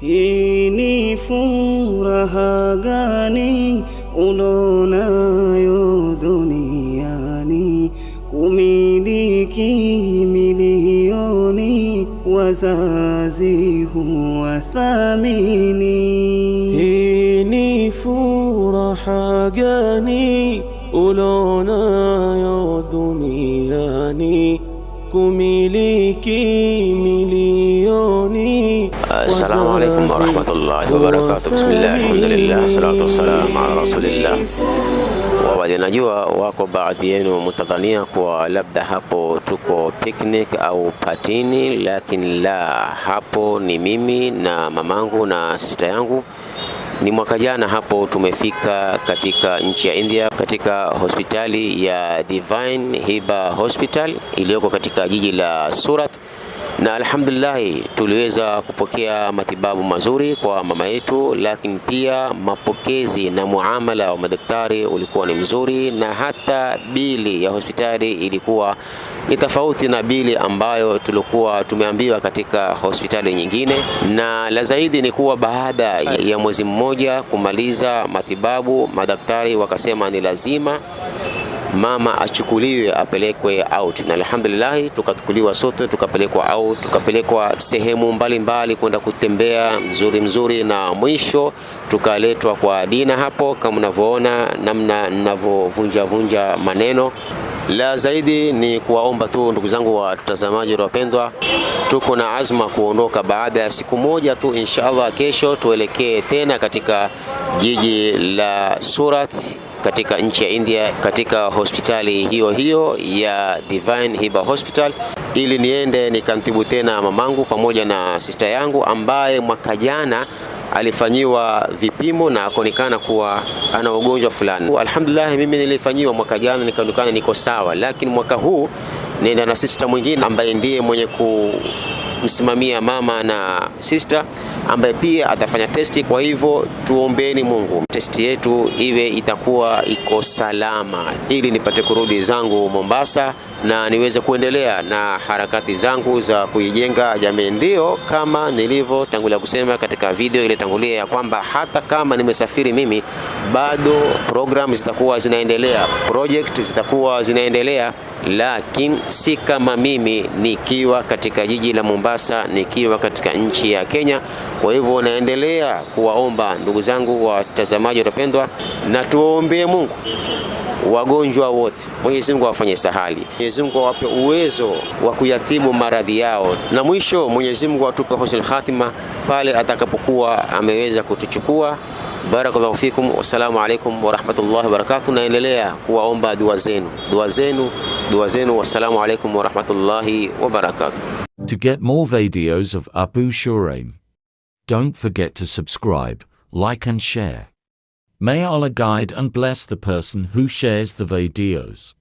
Hii ni furaha gani ulonayo duniani, kumiliki milioni, wazazi huwathamini. Hii ni furaha gani ulonayo duniani, kumiliki milioni. Assalamu alaikum warahmatullahi wabarakatuh. Bismillah, alhamdulillah, salatu wassalamu ala rasulillah. Wawali, najua wako baadhi yenu mtadhania kwa labda hapo tuko picnic au patini, lakini la, hapo ni mimi na mamangu na sister yangu. Ni mwaka jana hapo tumefika katika nchi ya India, katika hospitali ya Divine Hiba Hospital iliyoko katika jiji la Surat, na alhamdulillah tuliweza kupokea matibabu mazuri kwa mama yetu, lakini pia mapokezi na muamala wa madaktari ulikuwa ni mzuri, na hata bili ya hospitali ilikuwa ni tofauti na bili ambayo tulikuwa tumeambiwa katika hospitali nyingine. Na la zaidi ni kuwa baada ya mwezi mmoja kumaliza matibabu, madaktari wakasema ni lazima mama achukuliwe apelekwe out, na alhamdulillah tukachukuliwa sote tukapelekwa out, tukapelekwa sehemu mbalimbali kwenda kutembea mzuri, na mwisho tukaletwa kwa Dina hapo, kama mnavyoona namna ninavovunja maneno. La zaidi ni kuwaomba tu ndugu zangu watazamaji wapendwa, tuko na azma kuondoka baada ya siku moja tu inshallah. Kesho tuelekee tena katika jiji la Surat katika nchi ya India, katika hospitali hiyo ya Divine Hiba Hospital, ili niende nikamtibu tena mamangu pamoja na sister yangu ambaye mwaka jana alifanyiwa vipimo na akaonekana kuwa ana ugonjwa fulani. Alhamdulillah mimi nilifanyiwa mwaka jana nikaonekana niko sawa, lakini mwaka huu nenda na sister mwingine ambaye ndiye mwenye kumsimamia mama na sister, ambaye pia atafanya testi. Kwa hivyo tuombeeni Mungu testi yetu iwe itakuwa iko salama, ili nipate kurudi zangu Mombasa na niweze kuendelea na harakati zangu za kuijenga jamii. Ndio kama nilivyotangulia kusema katika video ile tangulia ya kwamba hata kama nimesafiri mimi, bado program zitakuwa zinaendelea, project zitakuwa zinaendelea, lakini si kama mimi nikiwa katika jiji la Mombasa, nikiwa katika nchi ya Kenya. Kwa hivyo naendelea kuwaomba ndugu zangu watazamaji wapendwa, na tuombe Mungu wagonjwa wote, Mwenyezi Mungu afanye sahali, Mwenyezi Mungu awape uwezo wa kuyatibu maradhi yao, na mwisho Mwenyezi Mungu atupe husnul khatima pale atakapokuwa ameweza kutuchukua. Barakallahu fikum, wassalamu alaikum warahmatullahi wabarakatuh. Naendelea kuwaomba dua zenu, wassalamu alaikum warahmatullahi wabarakatuh. To get more videos of Abu Shuraim, don't forget to subscribe, like and share. May Allah guide and bless the person who shares the videos.